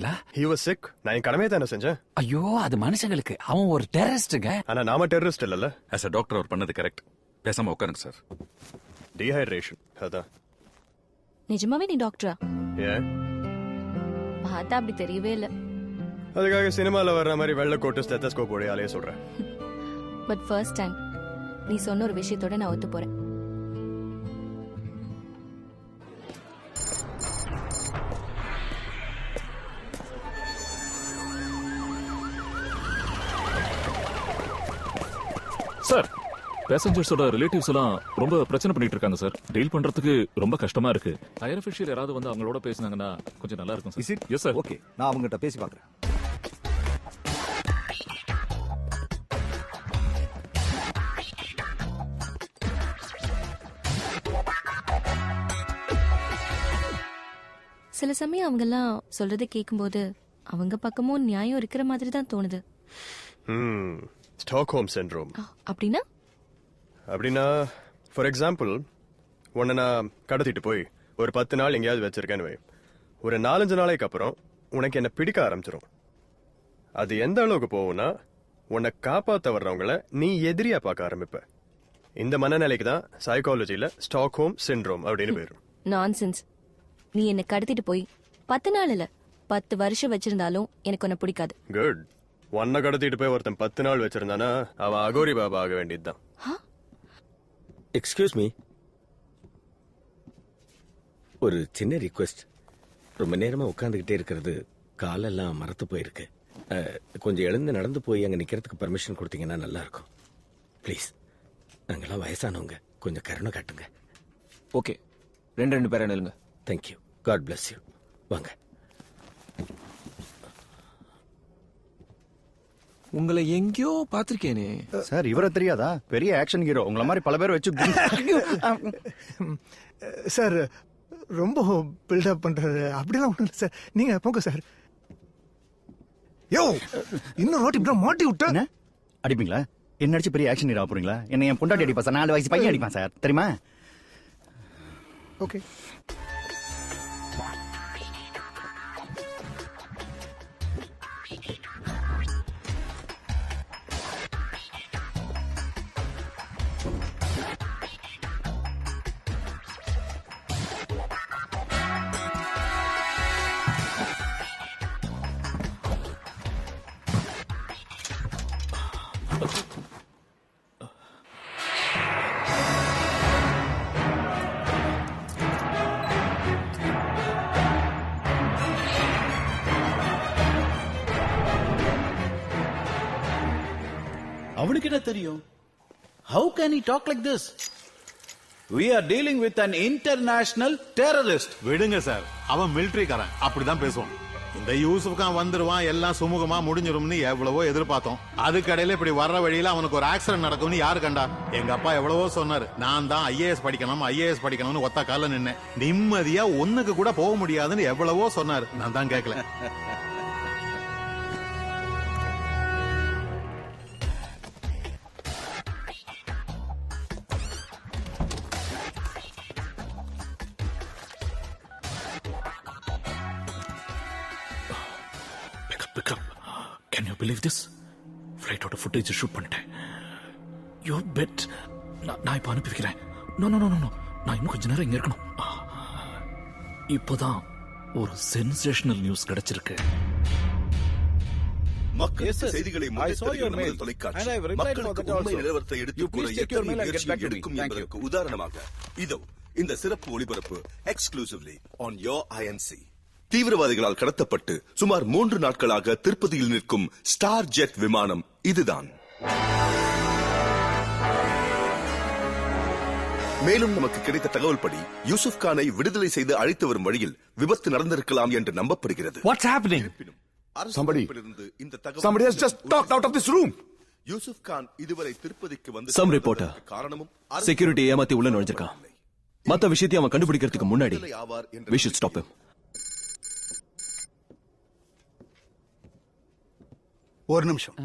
பாத்தீங்களா? He was sick. நான் என் கடமையை தானே செஞ்சேன். ஐயோ, அது மனுஷங்களுக்கு. அவன் ஒரு டெரரிஸ்டுங்க. ஆனா நாம டெரரிஸ்ட் இல்லல்ல. as a டாக்டர் அவர் பண்ணது கரெக்ட். பேசாம உட்காருங்க சார். டீஹைட்ரேஷன் அதான். நிஜமாவே நீ டாக்டரா? ஏன்? பார்த்தா அப்படி தெரியவே இல்ல. அதுக்காக சினிமால வர்ற மாதிரி வெள்ளை கோட்டு ஸ்டெத்தஸ்கோப் ஓடி ஆலையே சொல்றேன். பட் ஃபர்ஸ்ட் டைம் நீ சொன்ன ஒரு விஷயத்தோட நான் ஒத்து போறேன். சார், பேசஞ்சர்ஸோட ரிலேட்டிவ்ஸ் எல்லாம் ரொம்ப பிரச்சனை பண்ணிட்டு இருக்காங்க சார். டீல் பண்றதுக்கு ரொம்ப கஷ்டமா இருக்கு. ஹையர் அஃபிஷியல் யாராவது வந்து அவங்களோட பேசினாங்கன்னா கொஞ்சம் நல்லா இருக்கும் சார். Yes sir. ஓகே, நான் அவங்ககிட்ட பேசி பார்க்கறேன். சில சமயம் அவங்கெல்லாம் சொல்றதை கேட்கும்போது அவங்க பக்கமும் நியாயம் இருக்கிற மாதிரி தான் தோணுது. ஸ்டாக்ஹோம் சிண்ட்ரோம் அப்படின்னா ஃபார் எக்ஸாம்பிள், உன்னை நான் கடத்திட்டு போய் ஒரு 10 நாள் எங்கேயாவது வச்சிருக்கேன்னு வை. ஒரு 4-5 நாளைக்கு அப்புறம் உனக்கு என்ன பிடிக்க ஆரம்பிச்சிடும். அது எந்த அளவுக்கு போகும்னா, உன்னை காப்பாற்ற வர்றவங்கள நீ எதிரியா பார்க்க ஆரம்பிப்ப. இந்த மனநிலைக்கு தான் சைக்காலஜில ஸ்டாக்ஹோம் சிண்ட்ரோம் அப்படின்னு பேரும். நான்சென்ஸ். நீ என்ன கடத்திட்டு போய் 10 நாள் இல்ல 10 வருஷம் வச்சிருந்தாலும் எனக்கு உன்னை பிடிக்காது. குட். உன்னை கடத்திட்டு போய் ஒருத்தன் 10 நாள் வச்சிருந்தானா அவன் அகோரி பாபா ஆக வேண்டியதுதான். எக்ஸ்கியூஸ் மீ, ஒரு சின்ன ரிக்வெஸ்ட். ரொம்ப நேரமா உட்காந்துக்கிட்டே இருக்கிறது காலெல்லாம் மரத்து போயிருக்கு. கொஞ்சம் எழுந்து நடந்து போய் அங்க நிக்கிறதுக்கு பர்மிஷன் கொடுத்தீங்கன்னா நல்லா இருக்கும். ப்ளீஸ். நாங்கெல்லாம் வயசானவங்க, கொஞ்சம் கருணை காட்டுங்க. ஓகே, 2 பேரை நில்லுங்க. தேங்க்யூ. God bless you. வாங்க. உங்களை எங்கேயோ பாத்திருக்கேனே சார். இவரை தெரியாதா? பெரிய ஆக்ஷன் ஹீரோ. உங்களை மாதிரி பல பேர் வச்சு சார் ரொம்ப பில்டப் பண்றாரு. அப்படிலாம் ஒண்ணும் இல்லை சார். நீங்க போங்க சார். யோ, இன்னும் ரோட்டி இப்படி மாட்டி விட்டா அடிப்பீங்களா? என்ன அடிச்சு பெரிய ஆக்ஷன் ஹீரோ போறீங்களா? என்ன என் பொண்டாட்டி அடிப்பா சார். 4 வயசு பையன் அடிப்பான் சார், தெரியுமா? ஓகே. அவனுக்கு என்ன தெரியும்? How can he talk like this? We are dealing with an international terrorist. விடுங்க சார், அவன் மிலிட்டரிக்காரன், அப்படிதான் பேசுவான். இந்த யூசுப் கான் வந்துருவான், எல்லாம் சுமூகமா முடிஞ்சிரும்னு எவ்வளவோ எதிர்பார்த்தோம். அதுக்கடையில இப்படி வர்ற வழியில அவனுக்கு ஒரு ஆக்சிடென்ட் நடக்கும்னு யாரு கண்டா? எங்க அப்பா எவ்வளவோ சொன்னாரு. நான் தான் IAS படிக்கணும்னு ஒத்த கால நின்னேன். நிம்மதியா ஒண்ணுக்கு கூட போக முடியாதுன்னு எவ்வளவோ சொன்னாரு. நான் தான் கேட்கல. Can you believe this? ஃப்ளைட்டோட ஃபுட்டேஜ் ஷூட் பண்ணிட்டேன். You bet. நான் இப்போ அனுப்பி வைக்கிறேன். நோ நோ நோ நோ, நான் இன்னும் கொஞ்ச நேரம் இங்க இருக்கணும். இப்போதான் ஒரு சென்சேஷனல் நியூஸ் கிடைச்சிருக்கு. மக்கள் செய்திகளை தொலைக்காட்சி மக்களுக்கு உண்மை நிலவரத்தை எடுத்துக் கூற எடுக்கும் என்பதற்கு உதாரணமாக இதோ இந்த சிறப்பு ஒளிபரப்பு எக்ஸ்க்ளூசிவ்லி ஆன் யோர் INC. தீவிரவாதிகளால் கடத்தப்பட்டு சுமார் 3 நாட்களாக திருப்பதியில் நிற்கும் ஸ்டார் ஜெட் விமானம் இதுதான். மேலும் நமக்கு கிடைத்த தகவல் படி யூசுப் கானை விடுதலை செய்து அழைத்து வரும் வழியில் விபத்து நடந்திருக்கலாம் என்று நம்பப்படுகிறது. What's happening? Somebody has just talked out of this room. Yusuf Khan இதுவரை திருப்பதிக்கு வந்து Some reporter காரணமும் செக்யூரிட்டி ஏமாத்தி உள்ள நுழைஞ்சிருக்கான். மத்த விஷயத்தை அவன் கண்டுபிடிக்கிறதுக்கு முன்னாடி we should stop him. ஒரு நிமிஷம்.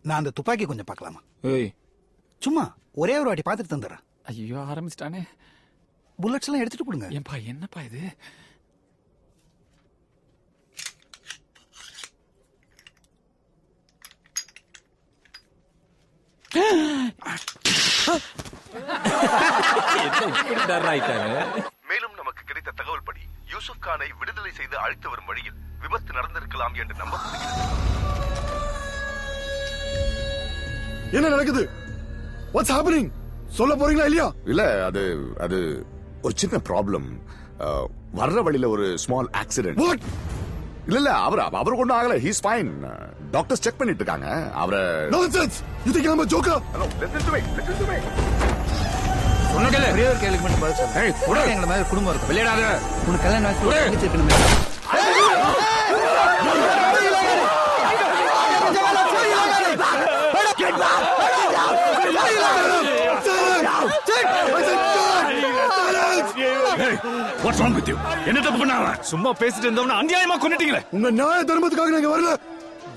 நான் அந்த துப்பாக்கி கொஞ்சம் பார்க்கலாமா? சும்மா ஒரே ஒரு வாட்டி பார்த்துட்டு தந்துடுறேன். ஐயோ, ஆரம்பிச்சிட்டானே. புல்லட்ஸ் எல்லாம் எடுத்துட்டு கொடுங்க. ஏன்பா, என்னப்பா இது? மேலும் நமக்கு கிடைத்த தகவல் படி யூசுப் கானை விடுதலை செய்து அழைத்து வரும் வழியில் விபத்து நடந்திருக்கலாம் என்று நம்பப்படுகிறது. என்ன நடக்குது? What's happening? சொல்ல போறீங்களா இல்லையா? இல்ல அது ஒரு சின்ன ப்ராப்ளம். வர்ற வழியில ஒரு ஸ்மால் ஆக்சிடென்ட். இல்ல அவர் கொண்டு ஆகல. He's fine. டாக்டர்ஸ் செக் பண்ணிட்டு இருக்காங்க அவரை. Nonsense. You think I am a joker? Listen to me. சொன்னதே ஒரே ஒரு கேள்விக்கு மட்டும் பதில் சொல்லு. ஏய் கூட எங்கள மாதிரி குடும்பம் இருக்கு. விளையாடாத. உனக்கு கல்யாணம் ஆச்சு இருக்கணுமே. What's wrong with you? என்ன தப்பு பண்ணாவ? சும்மா பேசிட்டு இருந்தவன அநியாயமா கொன்னுட்டீங்களே. உங்க நியாய தர்மத்துக்காக நீங்க வரல.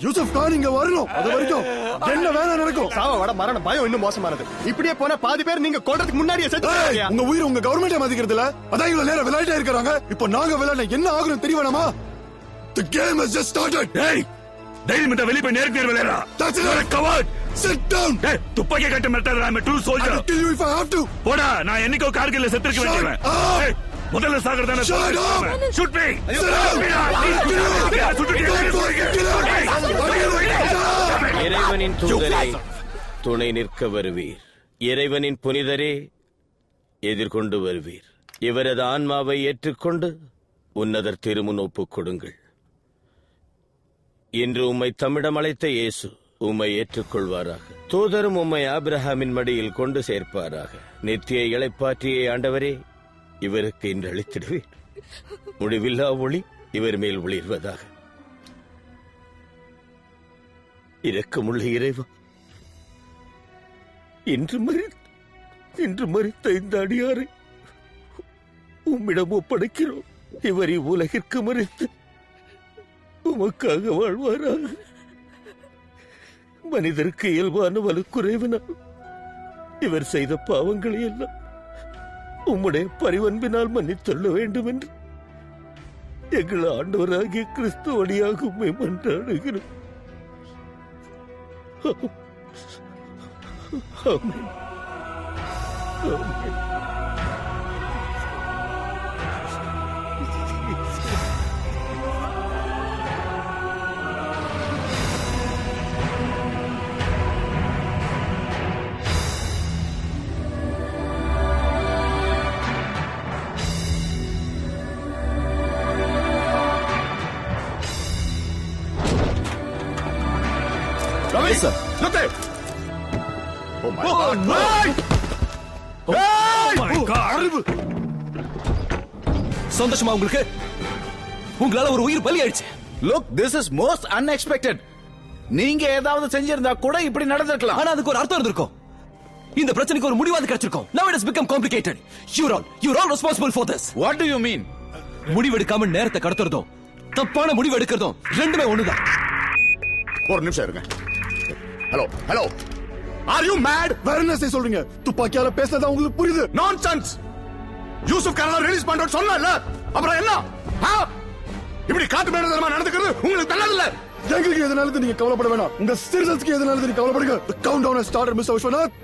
யூசுப் கான் இங்க வரணும். அது வரைக்கும் என்ன வேணா நடக்கும். சாவ வட மரண பயம் இன்னும் மோசமானது. இப்படியே போனா பாதி பேர் நீங்க கொல்றதுக்கு முன்னாடியே செத்துறாங்க. உங்க உயிர் உங்க கவர்மெண்டே மதிக்கிறது இல்ல. அதான் இவ்வளவு நேரம் விளையாட்டே இருக்காங்க. இப்போ நாங்க விளையாட என்ன ஆகுறோம் தெரியவேணாமா? The game has just started. Hey! தைரியம் இருந்தா வெளிய போய் நேருக்கு நேர் விளையாடா. That's it. Coward. Sit down. Hey, துப்பாக்கி கட்ட மிரட்டாத. I'm a true soldier. I will kill you if I have to. போடா, நான் என்னைக்கோ கார்கில்ல செத்துக்க வேண்டியவன். Hey, முதல்ல சாகறதானே. Shut up. Shoot me. இறைவனின் தூதரே துணை நிற்க வருவீர். இறைவனின் புனிதரே எதிர்கொண்டு வருவீர். இவரது ஆன்மாவை ஏற்றுக்கொண்டு உன்னதர் திருமுன் ஒப்புக் கொடுங்கள். இன்று உம்மை தம்மிடம் அழைத்த இயேசு உம்மை ஏற்றுக்கொள்வாராக. தூதரும் உம்மை ஆபிரகாமின் மடியில் கொண்டு சேர்ப்பாராக. நித்திய இளைப்பாற்றிய ஆண்டவரே இவருக்கு இன்று அளித்திடுவேன். முடிவில்லா ஒளி இவர் மேல் ஒளிர்வதாக. இரக்கமுள்ள இறைவா, இன்று மரித்த இந்த அடியாரை உம்மிடம் ஒப்படைக்கிறோம். இவர் இவ்வுலகிற்கு மரித்து உமக்காக வாழ்வாராக. மனிதருக்கு இயல்பான வலுக்குறைவினால் இவர் செய்த பாவங்களை எல்லாம் உம்முடைய பரிவன்பினால் மன்னித்தள்ள வேண்டும் என்று எங்கள் ஆண்டவராகிய கிறிஸ்து வழியாக உம்மை மன்றாடுகிறோம். ஆமென். ஆமென். Yes, sir. Look there. Oh my God. my God. சந்தோஷமா உங்களுக்கு? உங்களால ஒரு உயிர் பலி ஆயிடுச்சு. Look, this is most unexpected. நீங்க ஏதாவது செஞ்சிருந்தா கூட இப்படி நடந்திருக்கலாம். ஆனா அதுக்கு ஒரு அர்த்தம் இருந்திருக்கும். இந்த பிரச்சனைக்கு ஒரு முடிவாது கிடைச்சிருக்கும். Now it has become complicated. You're all responsible for this. What do you mean? முடிவெடுக்காம நேரத்தை கடத்துறதும் தப்பான முடிவு எடுக்கிறதும் ரெண்டுமே ஒண்ணுதான். ஒரு நிமிஷம் இருங்க. Hello are you mad? வேற என்ன செய்ய சொல்றீங்க? துப்பாக்கியால பேசுறதா உங்களுக்கு புரியுது? நான்சென்ஸ். யூசுப் கான ரிலீஸ் பண்றோம் சொன்னல. அப்புறம் என்ன? இப்படி காட்டு மேடமா நடந்துக்கிறது உங்களுக்கு நல்லதில்ல. எங்களுக்கு எதனால நீங்க கவலைப்பட வேணாம். உங்க சிட்டிசன்ஸ்க்கு எதனால நீங்க கவலைப்படுங்க. The countdown has started, Mr. Viswanath.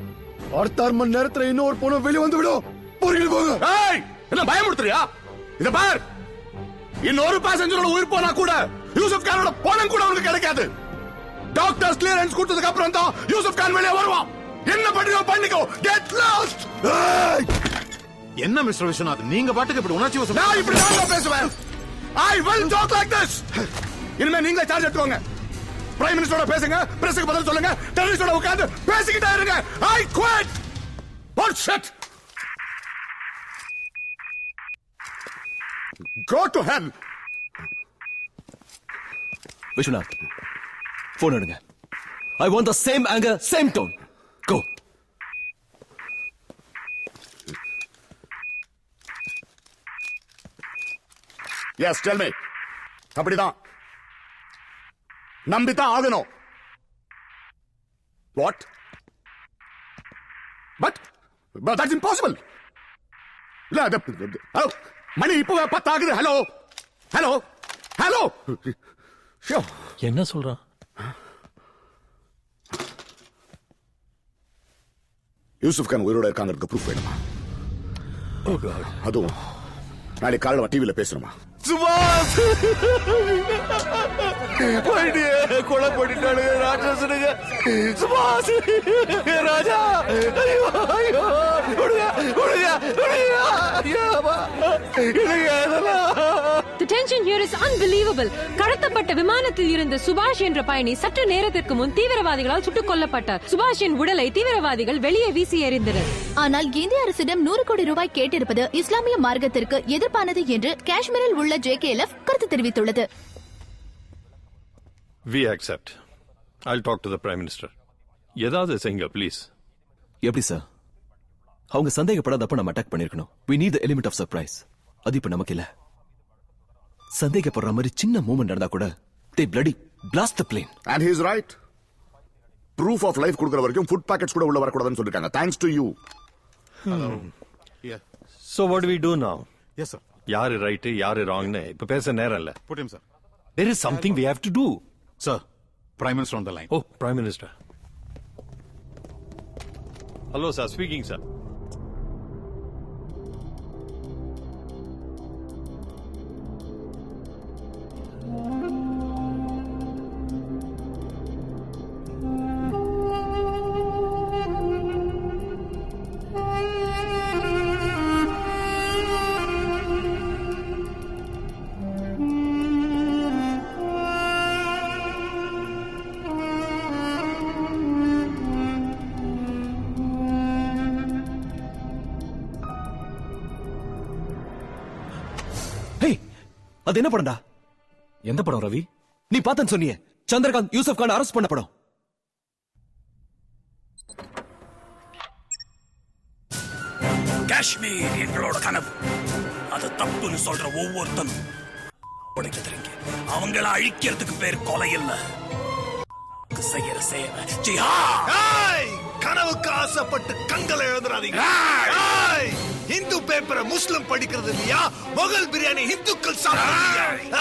அடுத்த 6 மணி நேரத்துல இன்னொரு பொண்ணு வெளிய வந்து விடும். பொறுக்கிட்டு போங்க. ஏய், என்ன பயமுறுத்துறியா? இத பார். இன்னொரு பாசஞ்சரோட உயிர் போனா கூட யூசுப் கானோட பணம் கூட உங்களுக்கு கிடைக்காது. டாக்டர்ஸ் கிளியரன்ஸ் கொடுத்ததுக்கு அப்புறம் தான் யூசுப் கான் வெளியே வருவான். என்ன பண்றியோ பண்ணிக்கோ. Get lost. என்ன மிஸ்டர் விஸ்வநாத், நீங்க பாட்டுக்கு இப்படி உணர்ச்சி வசம். நான் இப்படி தான் பேசுவேன். I will talk like this. இனிமே நீங்களே சார்ஜ் எடுத்துக்கோங்க. பிரைம் மினிஸ்டரோட பேசுங்க, பிரஸ்க்கு பதில் சொல்லுங்க, டெரரிஸ்டோட உட்கார்ந்து பேசிக்கிட்டே இருங்க. I quit. What shit? Go to hell. Vishwanath, phone எடுங்க. I want the same anger, same tone. Go. Yes, tell me. அப்படிதான். நம்பித்தான் ஆகணும். What? But that's impossible. இல்ல, ஹலோ, மணி இப்பவே 10 ஆகுது. ஹலோ. என்ன சொல்றான்? யூசுப் கான் உயிரோட இருக்காங்கிறதுக்கு ப்ரூஃப் வேணுமா? அதுவும் நாளைக்கு காலைல டிவில பேசணுமா? சுபாஷ் கொலை பண்ணிட்டானுங்க ராட்சசனுங்க. சுபாஷ் ராஜா, ஐயோ ஐயோ, விடுங்க விடுங்க விடுங்க, ஐயோ விடுங்க இதெல்லாம். The tension here is unbelievable. கடத்தப்பட்ட விமானத்தில் இருந்த சுபாஷ் என்ற பயணி சற்று நேரத்திற்கு முன் தீவிரவாதிகளால் சுட்டுக் கொல்லப்பட்டார். சுபாஷின் உடலை தீவிரவாதிகள் வெளியே வீசி எறிந்தனர். ஆனால் இந்திய அரசிடம் 100 கோடி ரூபாய் கேட்டிருப்பது இஸ்லாமிய மார்க்கத்திற்கு எதிர்ப்பானது என்று காஷ்மீரில் உள்ள JKLF கருத்து தெரிவித்துள்ளது. We accept. I'll talk to the Prime Minister. ஏதாவது செய்யுங்க ப்ளீஸ். எப்படி சார்? அவங்க சந்தேகப்படாதப்ப நம்ம அட்டாக் பண்ணிருக்கணும். We need the element of surprise. அது இப்ப நமக்கு இல்ல. சந்தேகப்படுற மாதிரி சின்ன மூவ்மெண்ட் நடந்தா கூட they bloody blast the plane. And he is right. Proof of life கொடுக்கிற வரைக்கும் ஃபுட் பாக்கெட்ஸ் கூட உள்ள வரக்கூடாதுன்னு சொல்லிருக்காங்க. Thanks to you. So what do we do now? Yes, sir. யாரு ரைட் யாரு ராங்னு இப்ப பேச நேரம் இல்ல. Put him, sir. There is something we have to do. Sir, Prime Minister on the line. Oh, Prime Minister. Hello, sir. Speaking, sir. அது என்ன படம்டா? எந்த படம் ரவி? நீ பார்த்தன்னு சொன்னியே, சந்திரகாந்த் யூசப் கான் அரெஸ்ட் பண்ண படம். காஷ்மீர் எங்களோட கனவு. அது தப்புன்னு சொல்ற ஒவ்வொருத்தனும் உடைக்கிறீங்க. அவங்கள அழிக்கிறதுக்கு பேர் கொலை இல்ல, செய்யற சேவை ஜிஹாத். கனவுக்கு ஆசைப்பட்டு கண்களை எழுதுறாதீங்க. இந்து பேப்பரை முஸ்லிம் படிக்கிறது இல்லையா? முகல் பிரியாணி இந்துக்கள் சாப்பிடுறீங்க.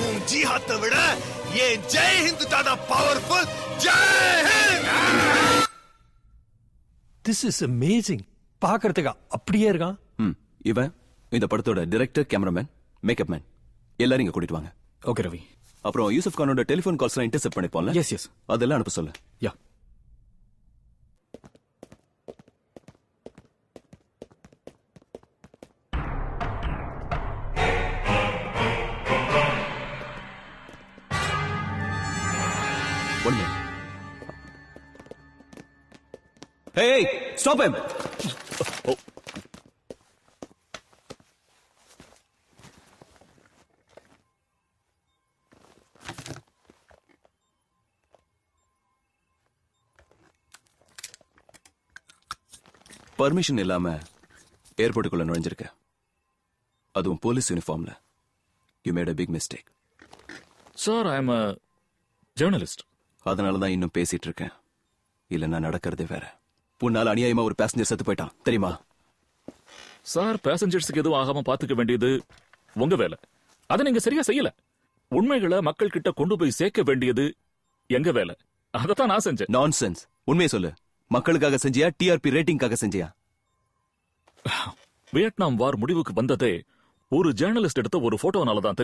உன் ஜிஹாத்தை விட ஏன் ஜெய் ஹிந்த் தாதா powerful. Jai Hind. This is amazing. பாக்குறதுக்கு அப்படியே இருக்கான். இவன் இந்த படத்தோட டைரக்டர், கேமராமேன், மேக்கப் மேன் எல்லாரும் இங்க கூட்டிட்டு வாங்க. ஓகே ரவி. அப்புறம் யூசப் கானோட டெலிபோன் கால்ஸ்லாம் இன்டர்செப்ட் பண்ணிப்போம்ல? Yes yes. அதெல்லாம் அனுப்ப சொல்லு. Yeah. One minute. Hey, stop him! Oh. Permission இல்லாம ஏர்போர்ட்டுக்குள்ள நுழைஞ்சிருக்க, அதுவும் போலீஸ் யூனிஃபார்ம்ல. You made a big mistake. Sir, I am a journalist. அதனாலதான் இன்னும் பேசிட்டு இருக்கேன். இல்லன்னா நடக்கிறதே வேற. உன்னால அநியாயமா ஒரு பேசஞ்சர் செத்து போயிட்டான் தெரியுமா? சார், பேசஞ்சர்ஸுக்கு எதுவும் ஆகாம பாத்துக்க வேண்டியது உங்க வேலை. அதை நீங்க சரியா செய்யல. உண்மைகளை மக்கள் கிட்ட கொண்டு போய் சேர்க்க வேண்டியது எங்க வேலை. அதைத்தான் நான் செஞ்சேன். நான்சென்ஸ். உண்மையை சொல்லு. மக்களுக்காக செஞ்சியா, டிஆர்பி ரேட்டிங்காக செஞ்சியா? வியட்நாம் வார் முடிவுக்கு வந்ததே ஒரு ஜேர்னலிஸ்ட் எடுத்த ஒரு போட்டோனால தான்.